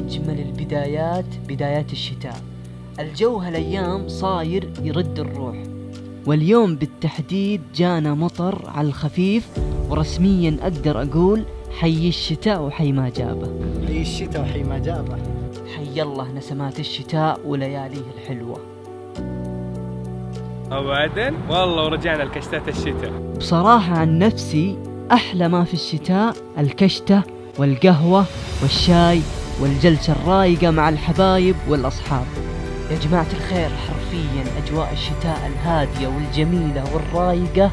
أجمل البدايات بدايات الشتاء. الجو هالأيام صاير يرد الروح، واليوم بالتحديد جانا مطر على الخفيف، ورسميا أقدر أقول حي الشتاء وحي ما جابه. حي الشتاء وحي ما جابه. حي الله نسمات الشتاء ولياليه الحلوة. وبعدين والله ورجعنا لكشتات الشتاء. بصراحة عن نفسي أحلى ما في الشتاء الكشتة والقهوة والشاي والجلسة الرايقة مع الحبايب والأصحاب. يا جماعة الخير، حرفيا أجواء الشتاء الهادية والجميلة والرايقة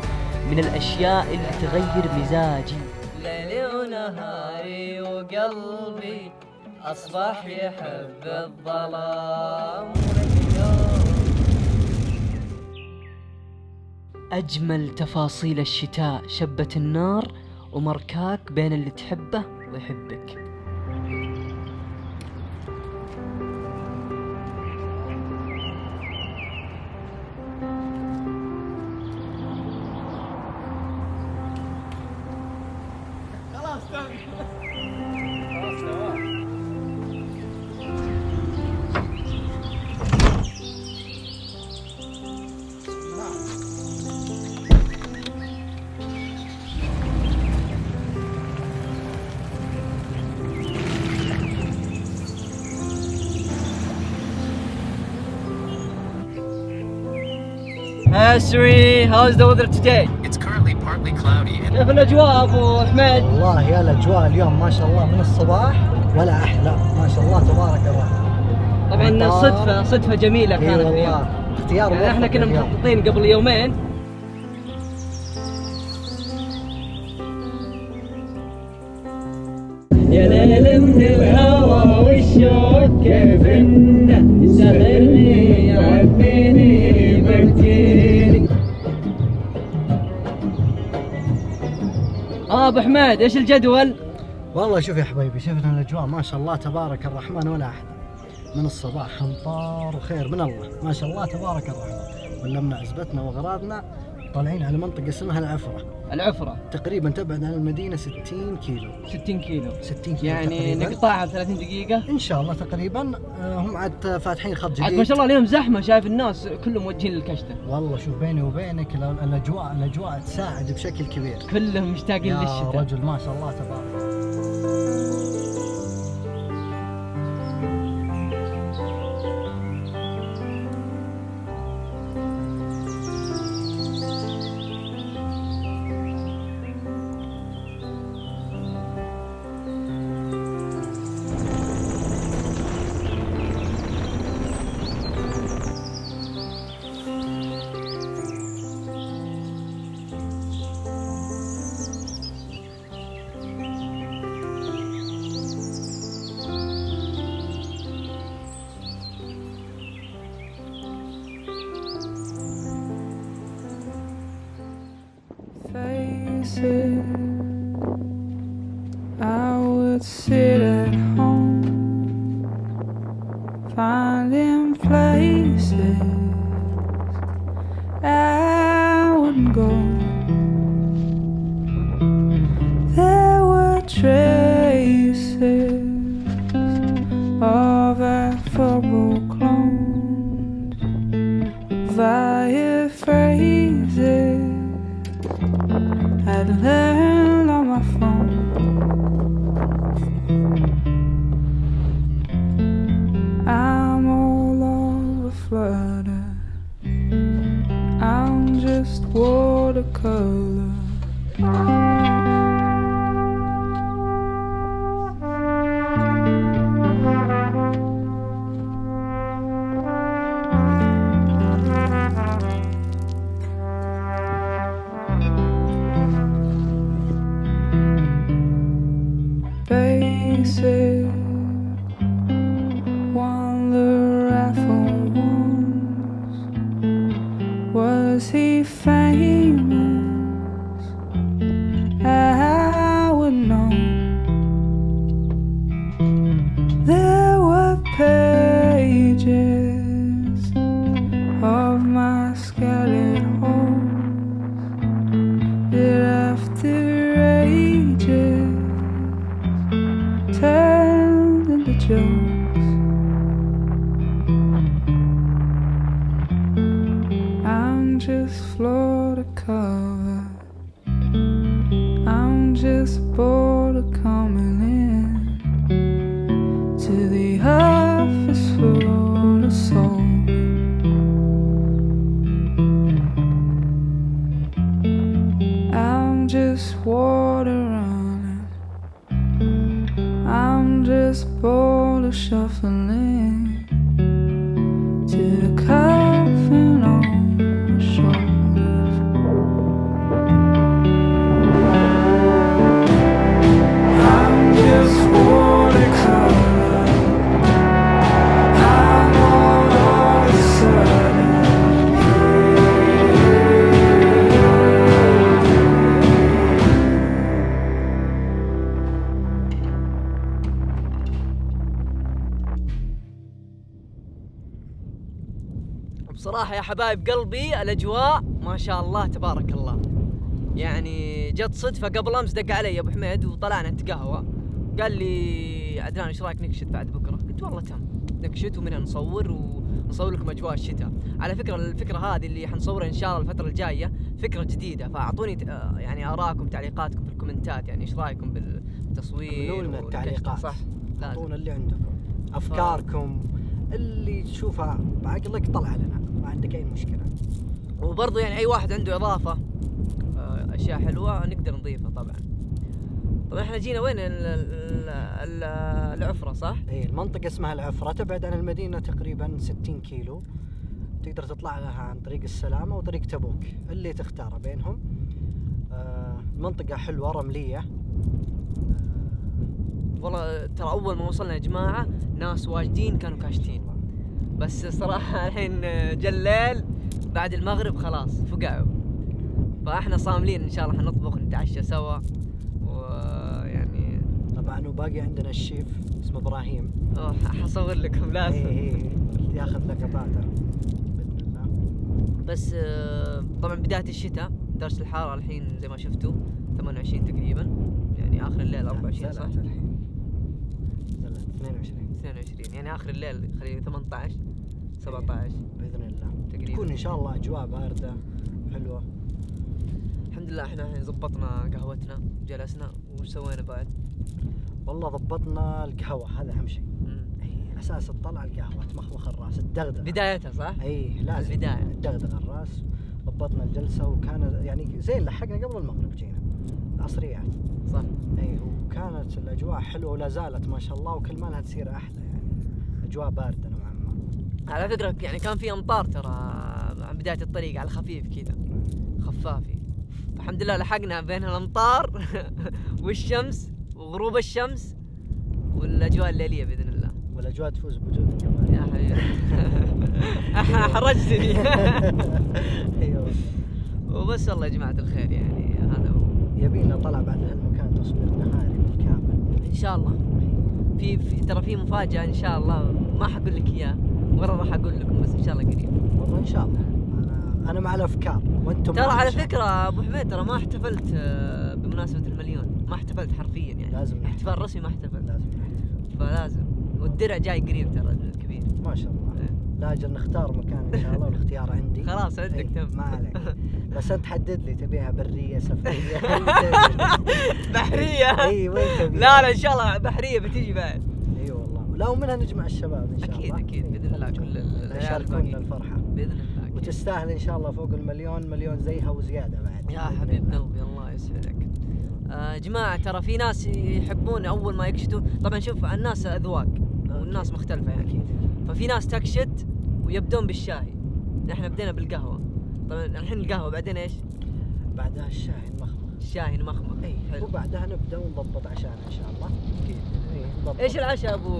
من الأشياء اللي تغير مزاجي. ليلي ونهاري وقلبي أصبح يحب الظلام. أجمل تفاصيل الشتاء شبة النار ومركاك بين اللي تحبه ويحبك. Siri, how's the weather today? It's currently partly cloudy and كيف الأجواء أبو حميد؟ والله يا الأجواء اليوم ما شاء الله من الصباح ولا أحلى، ما شاء الله تبارك الله. طبعا صدفة جميلة كانت اليوم. والله اختيار يعني احنا كنا اليوم. مخططين قبل يومين. يا ليل من الهوى والشوق كيف انه سهلني يعبيني بكيني. ابو حميد ايش الجدول؟ والله شوف يا حبايبي، شفنا الأجواء ما شاء الله تبارك الرحمن ولا أحلى. من الصباح أمطار وخير من الله ما شاء الله تبارك الرحمن. ولمنا عزبتنا وأغراضنا طالعين على منطقة اسمها العفرة. تقريبا تبعد عن المدينة 60 كيلو. 60 كيلو يعني تقريباً. نقطعها ب 30 دقيقة إن شاء الله تقريبا. هم عاد فاتحين خط جديد. عاد ما شاء الله اليوم زحمة، شايف الناس كلهم موجهين للكشتة. والله شوف بيني وبينك الأجواء تساعد بشكل كبير. كلهم مشتاقين يا للشتاء. رجل ما شاء الله تبارك. Faces, I would sit at home, finding places I wouldn't go. There were traces of affable clones, via phrases I'd learned on my phone. I'm all over flutter. I'm just watercolor. Basic, won the raffle once. Was he famous? I would know. There were pages of my scattered hopes that after ages turned into jokes. just floor to cover. I'm just bored of coming in to the office full of soul. I'm just water running. I'm just bored of shuffling to the coffin on my shoulders. I'm just watercolor. I'm all of a sudden. بصراحة يا حبايب قلبي الأجواء ما شاء الله تبارك الله. يعني جت صدفة قبل أمس دق علي أبو حميد وطلعنا نتقهوى، قال لي عدنان إيش رأيك نكشت بعد بكرة؟ قلت والله تم نكشت ومنها نصور ونصور لكم أجواء الشتاء. على فكرة الفكرة هذه اللي حنصورها إن شاء الله الفترة الجاية فكرة جديدة، فأعطوني يعني آراءكم تعليقاتكم في الكومنتات، يعني إيش رأيكم بالتصوير ملولنا التعليقات، صح؟ أعطونا اللي عندكم، أفكاركم اللي تشوفها بعقلك طلع لنا، ما عندك أي مشكلة. وبرضه يعني أي واحد عنده إضافة أشياء حلوة نقدر نضيفها طبعا. طبعا احنا جينا وين العفرة صح؟ ايه المنطقة اسمها العفرة، تبعد عن المدينة تقريبا 60 كيلو، تقدر تطلع لها عن طريق السلامة وطريق تبوك اللي تختاره بينهم. المنطقة حلوة رملية. والله ترى أول ما وصلنا يا جماعة ناس واجدين كانوا كاشتين، بس صراحة الحين جلال بعد المغرب خلاص فقعوا، فاحنا صاملين ان شاء الله حنطبخ نتعشى سوا. ويعني طبعا وباقي عندنا الشيف اسمه ابراهيم، حصور لكم لازم. ايه ياخذ لقطاته باذن الله. بس طبعا بداية الشتاء درجة الحرارة الحين زي ما شفتوا 28 تقريبا، يعني اخر الليل 24 صح؟ الحين نزلت 22 يعني اخر الليل خليه 18 17 باذن الله تقريبا. تكون ان شاء الله اجواء باردة حلوة. الحمد لله احنا الحين زبطنا قهوتنا جلسنا. وش سوينا بعد؟ والله ضبطنا القهوة، هذا اهم شيء. اي اساس الطلعة القهوة، تمخمخ الراس، الدغدغة بدايتها صح؟ اي لازم البداية الدغدغة الراس. ضبطنا الجلسة وكان يعني زين، لحقنا قبل المغرب جينا عصريات صح. اي وكانت الاجواء حلوة ولا زالت ما شاء الله، وكل ما لها تصير احلى، يعني اجواء باردة نوعا ما. على فكرة يعني كان في امطار ترى عن بداية الطريق على خفيف كذا خفافي، فالحمد لله لحقنا بين الامطار والشمس وغروب الشمس والاجواء الليلية باذن الله. والاجواء تفوز بوجودك كمان يا حبيبي. حرجتني. ايوه وبس والله يا جماعة الخير، يعني هذا هو. يبينا طلع بعد هالمكان تصوير نهاري بالكامل ان شاء الله. في ترى في مفاجأة ان شاء الله ما حقول لك اياه ولا راح اقول لكم، بس ان شاء الله قريب. والله ان شاء الله. انا مع الافكار وانتم ترى على فكرة ابو حميد ترى ما احتفلت بمناسبة المليون، ما احتفلت حرفيا يعني. لازم احتفال رسمي ما احتفلت. لازم نحتفل. فلازم. والدرع جاي قريب ترى الكبير. ما شاء الله. لا اجل نختار مكان ان شاء الله، والاختيار عندي. خلاص عندك تم. ما عليك. بس انت حدد لي تبيها برية سفرية. بحرية. اي وين تبي؟ لا ان شاء الله بحرية بتيجي بعد. اي والله، ولا ومنها نجمع الشباب ان شاء الله. اكيد باذن الله كل يشاركونا الفرحة باذن الله. أكيد. وتستاهل ان شاء الله فوق مليون زيها وزيادة بعد. يا حبيب قلبي الله يسعدك. جماعة ترى في ناس يحبون أول ما يكشتوا، طبعا شوف الناس أذواق والناس مختلفة يعني. ففي ناس تكشت ويبدون بالشاهي، نحن بدينا بالقهوة. طبعا الحين القهوة بعدين إيش؟ بعدها الشاي المخمخ. الشاي المخمخ. اي وبعدها نبدأ ونضبط عشانا ان شاء الله. أكيد. نضبط. إيش العشاء أبو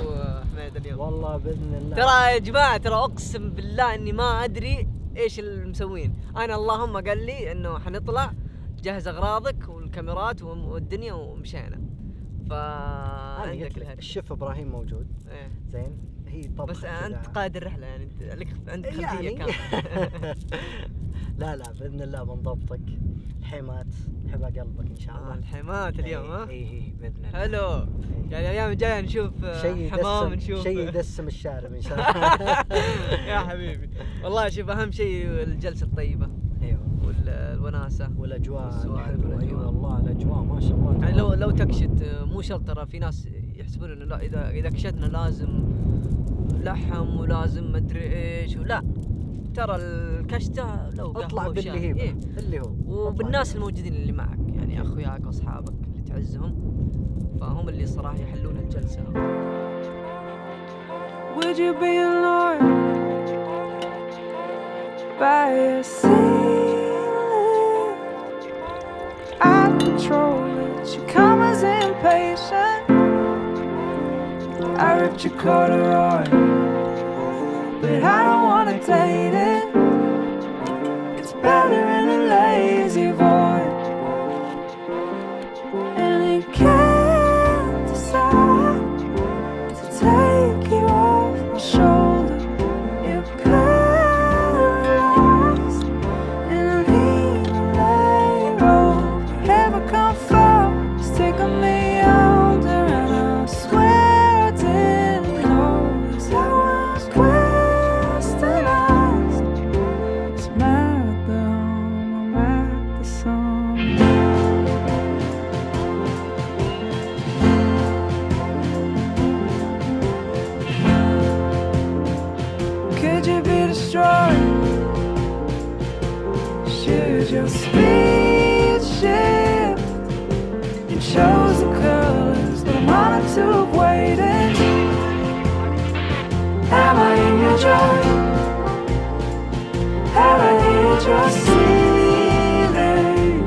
حميد اليوم؟ والله بإذن الله. ترى يا جماعة ترى أقسم بالله إني ما أدري إيش المسوين. أنا اللهم قال لي إنه حنطلع جهز أغراضك والكاميرات والدنيا ومشينا. عندك الشيف ابراهيم موجود. إيه. زين هي طبخه بس انت قائد الرحله يعني انت لك عندك خلفيه يعني. كامله. لا باذن الله بنضبطك. الحمات حبا قلبك ان شاء الله. الحمات اليوم ها. اي باذن الله. حلو. يعني الايام الجايه نشوف حمام، نشوف شيء يدسم الشارب ان شاء الله. يا حبيبي والله شوف اهم شيء الجلسه الطيبه. ايوه والوناسه والاجواء والسوالف الحلوه. اي والأجواء. والله الاجواء ما شاء الله يعني لو تبارك الله. تكشت مو شرط، ترى في ناس يحسبون انه لا اذا كشتنا لازم لحم ولازم مدري ايش، ولا ترى الكشته لو اطلع قهوة باللي وشاي. هي إيه. اللي هو وبالناس اطلع. الموجودين اللي معك، يعني اخوياك واصحابك اللي تعزهم، فهم اللي صراحه يحلون الجلسه. Would you be annoyed by a ceiling? I control it. Your karma's impatient. I ripped your corduroy, but I don't wanna date it. It's better in a lazy void, and it can't decide to take you off my shoulder. You're paralyzed in a lean lane road. Never come far, it's taking me under, and I swear I didn't notice I was westernized. It's mad though, I'm at the sun. Could you be destroyed? Should your speed shift? You chose the colors that I'm honored to have waited. Am I in your joy? Have I hit your ceiling?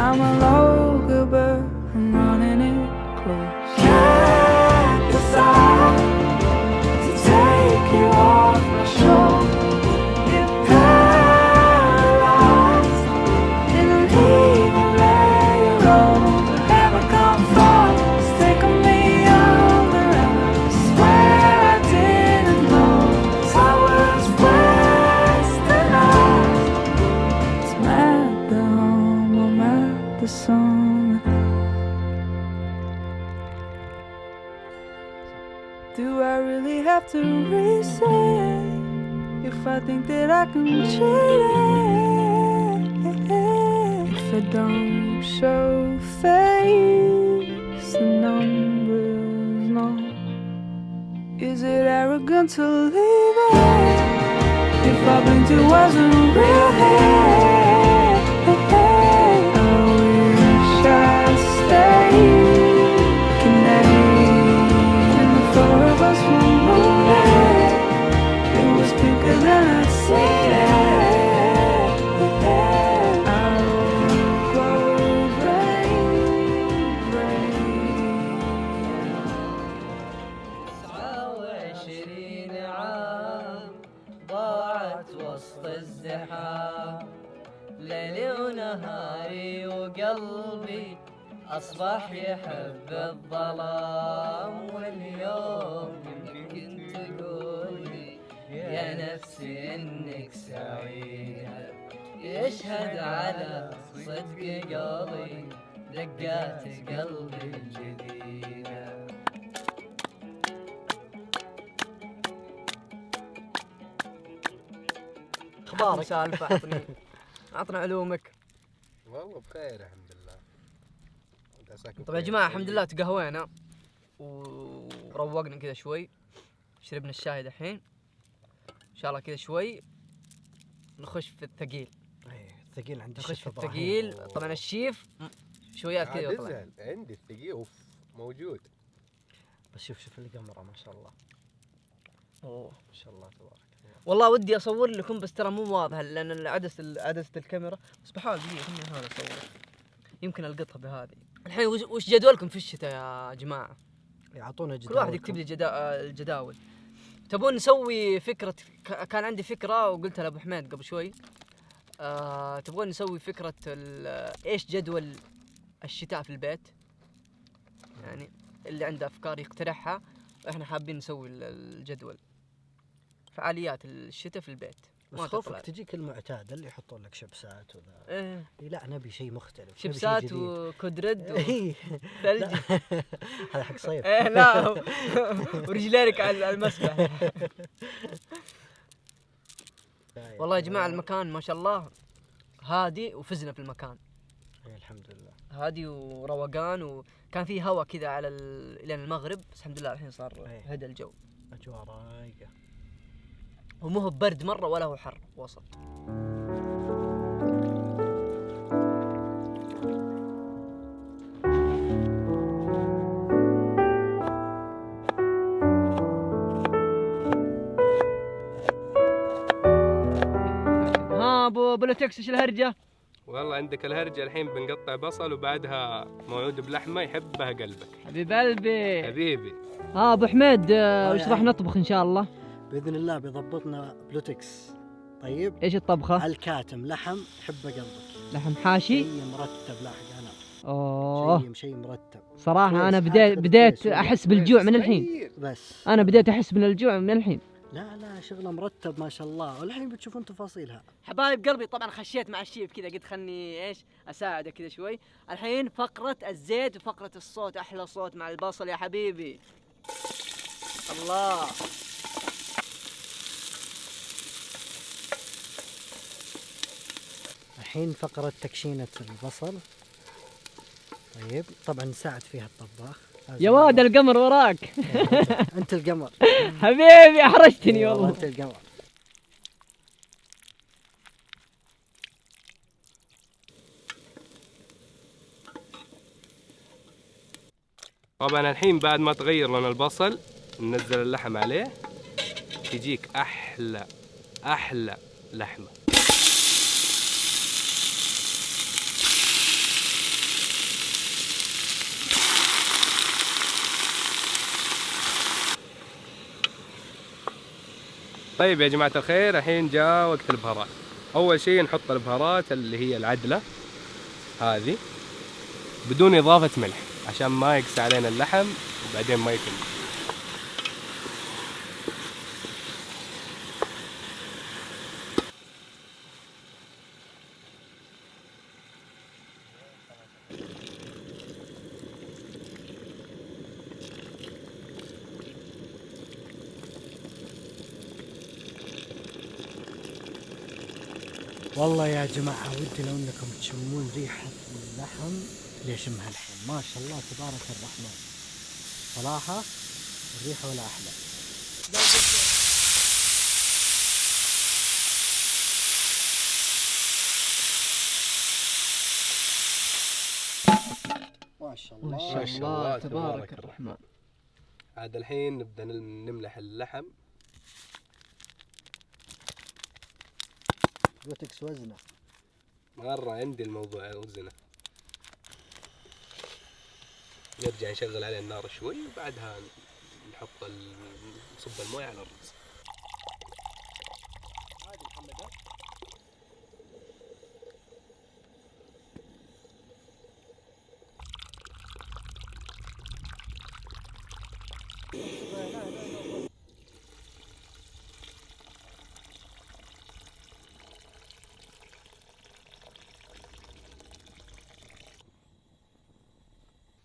I'm a local bird, I'm running it close. Can't decide to take you off my shoulder. You're paralyzed in a leaving lane road. Never come far, it's taking me under, and I swear I didn't know I was westernized. It's mad though, I'm at the sun. Do I really have to reason if I think that I can cheat it? If I don't show face, the numbers know. Is it arrogant to leave it if I blinked it wasn't real? I wish I'd stayed. Canadian, the four of us were moving. It was bigger than I'd seen it. I won't go rain. 29 عام ضاعت وسط الزحام، ليلي ونهاري وقلبي أصبح يحب الظلام. واليوم يمكن تقولي يا نفسي إنك سعيدة، يشهد على صدق قولي دقات قلبي الجديدة. اخبارك؟ سالفة عطنا علومك. والله بخير الحمد لله. أنت عساك طيب يا بخير؟ جماعة الحمد لله تقهوينا وروقنا كذا شوي، شربنا الشاي دحين إن شاء الله كذا شوي نخش في الثقيل. الثقيل عندي نخش في الشيف إبراهيم. الثقيل. طبعا الشيف شويات كذا يطلع. تزعل عندي الثقيل موجود. بس شوف القمرة ما شاء الله أوه. ما شاء الله تبارك الله. والله ودي أصور لكم بس ترى مو واضحة لأن عدسة الكاميرا، بس بحاول دقيقة خليني أحاول أصور، يمكن ألقطها بهذه. الحين وش جدولكم في الشتاء يا جماعة؟ يعطونا كل واحد يكتب لي الجداول. تبون نسوي فكرة؟ كان عندي فكرة وقلتها لأبو حميد قبل شوي. تبغون نسوي فكرة إيش جدول الشتاء في البيت؟ يعني اللي عنده أفكار يقترحها، إحنا حابين نسوي الجدول فعاليات الشتاء في البيت. بس ما خوفك تطلع. تجيك المعتاد اللي يحطون لك شبسات وذا. إيه. لا نبي شيء مختلف، نبي شيء شبسات جديد. وكودريد إيه. وثلج. لا. هذا حق صيف. إيه لا ورجلينك على المسبح. والله يا جماعة المكان ما شاء الله هادي وفزنا في المكان. إيه الحمد لله. هادي وروقان، وكان في هوا كذا على لين المغرب، بس الحمد لله الحين صار إيه. هدى الجو، أجواء رايقة. ومو هو برد مرة ولا هو حر، وسط. ها ابو بلوتكس ايش الهرجة؟ والله عندك الهرجة الحين بنقطع بصل وبعدها موعود بلحمة يحبها قلبك. حبيب قلبي. حبيبي. ها ابو حميد، وش يعني. راح نطبخ ان شاء الله؟ بإذن الله بيضبطنا بلوتكس. طيب. ايش الطبخة؟ الكاتم لحم حبه قلبك. لحم حاشي. شيء مرتب لحق أنا. اوه شيء مرتب. صراحة انا كويس، بديت كويس. احس بالجوع من الحين. بس. انا بديت احس من الجوع من الحين. لا شغله مرتب ما شاء الله، والحين بتشوفون تفاصيلها. حبايب قلبي، طبعا خشيت مع الشيف كذا، قلت خلني ايش اساعده كذا شوي. الحين فقرة الزيت وفقرة الصوت، احلى صوت مع البصل يا حبيبي. الله. الحين فقرة تكشينة البصل. طيب طبعا نساعد فيها الطباخ. يا واد القمر وراك. انت القمر. حبيبي احرجتني والله. انت القمر. طبعا الحين بعد ما تغير لون البصل ننزل اللحم عليه، تجيك أحلى لحمة. طيب يا جماعة الخير، الحين جاء وقت البهارات. أول شيء نحط البهارات اللي هي العدلة هذه بدون إضافة ملح عشان ما يقسى علينا اللحم وبعدين ما يكمل. والله يا جماعة ودي لو انكم تشمون ريحة اللحم اللي يشمها الحين، ما شاء الله تبارك الرحمن. صراحة الريحة ولا أحلى. ما شاء الله. ما شاء الله تبارك الرحمن. عاد الحين نبدأ نملح اللحم. بلوتكس وزنه. مرة عندي الموضوع وزنه. نرجع نشغل عليه النار شوي وبعدها نصب المويه على الرز.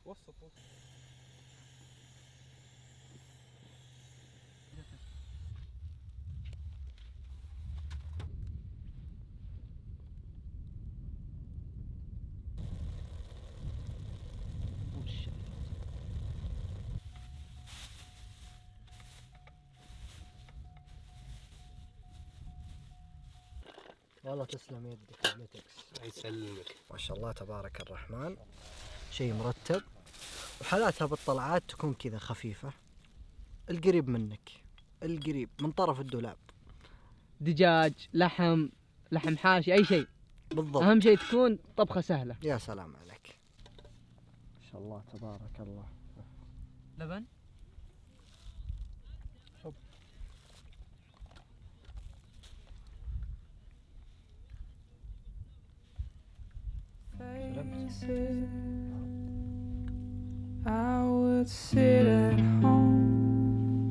وسط والله تسلم يدك يا بلوتكس. يسلمك. ما شاء الله تبارك الرحمن. شيء مرتب، وحالاتها بالطلعات تكون كذا خفيفة، القريب منك، القريب من طرف الدولاب. دجاج، لحم حاشي، اي شيء. بالضبط. اهم شيء تكون طبخة سهلة. يا سلام عليك. ما شاء الله تبارك الله. لبن. Faces, I would sit at home,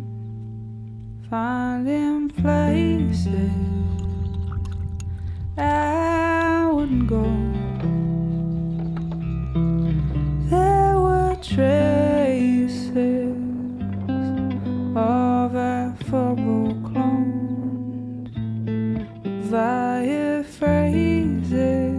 finding places I wouldn't go. There were traces of affable clones via phrases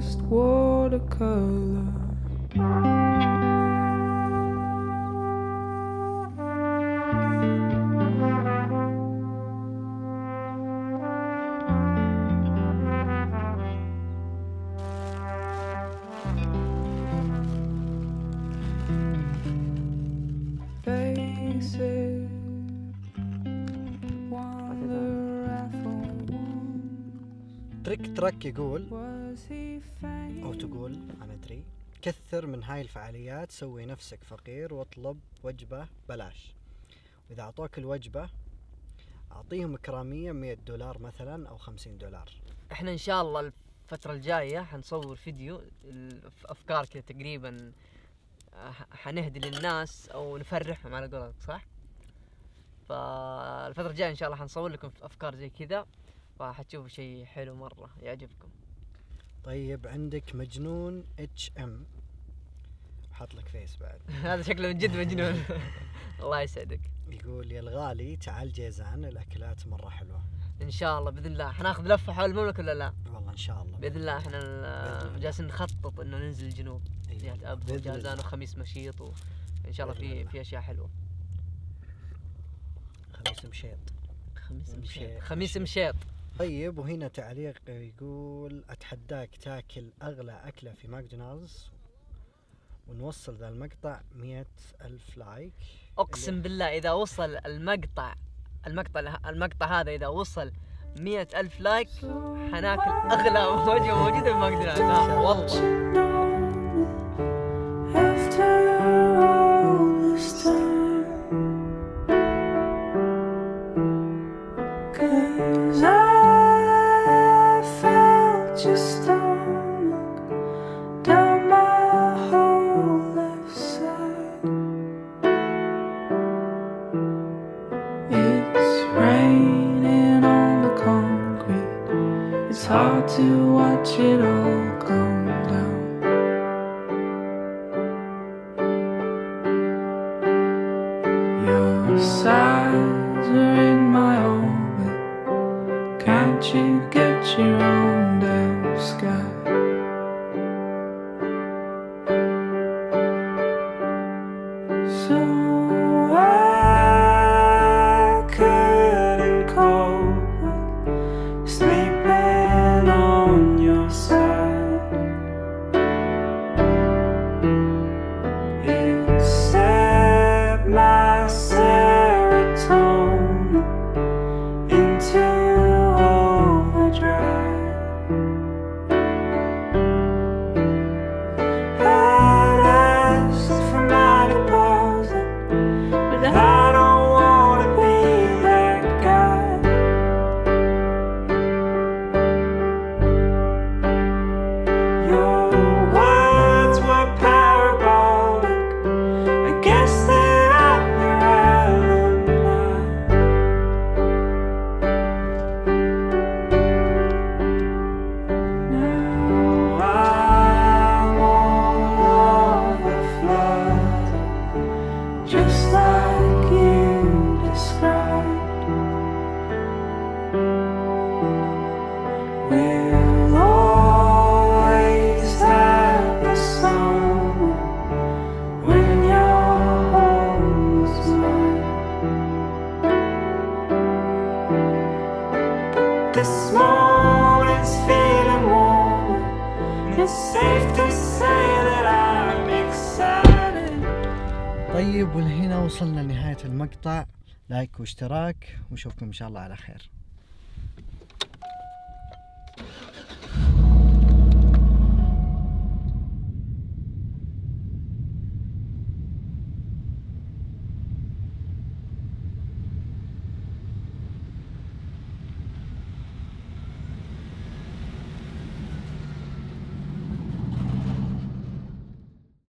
just watercolor. Faces, wonder raffle. ترك يقول Was he famous? أو تقول أنا أدري، كثر من هاي الفعاليات، سوي نفسك فقير واطلب وجبة بلاش، وإذا أعطوك الوجبة أعطيهم إكرامية $100 مثلا أو $50. احنا ان شاء الله الفترة الجاية حنصور فيديو افكار كذا تقريبا، حنهدي للناس او نفرحهم على قولك، صح؟ فالفترة الجاية ان شاء الله حنصور لكم افكار زي كذا، وحتشوفوا شيء حلو مرة يعجبكم. طيب عندك مجنون HM، حاط لك فيس بعد. هذا شكله من جد مجنون. الله يسعدك. يقول يا الغالي تعال جيزان، الأكلات مرة حلوة. ان شاء الله باذن الله حناخذ لفة حول المملكة ولا لا؟ والله إن شاء الله باذن الله احنا جالسين نخطط انه ننزل الجنوب، جهة ابو بإذن وجازان الله. وخميس مشيط، وان شاء الله بإذن الله. في اشياء حلوة. خميس مشيط. خميس مشيط. طيب وهنا تعليق يقول أتحداك تاكل أغلى أكلة في ماكدونالدز ونوصل ذا المقطع 100,000 لايك. اقسم بالله اذا وصل المقطع هذا اذا وصل 100,000 لايك حناكل اغلى وجبة موجودة في ماكدونالدز. والله After all this time, 'cause I felt your stomach down my whole left side. It's raining on the concrete. It's hard to watch it all come down. Your sighs are in my orbit. Can't you get your own damn sky? So I couldn't cope with sleeping on your side. It set my serotonin into overdrive. I'd asked for my deposit, but I don't wanna be that guy. Your words were parabolic. I guess that I'm your alibi. Now I'm all overflowed, just like you described. We'll always have the summer when your home was mine. This moment's feeling warm. It's safe to say that I'm excited. طيب ولهنا وصلنا لنهاية المقطع، لايك واشتراك، ونشوفكم إن شاء الله على خير.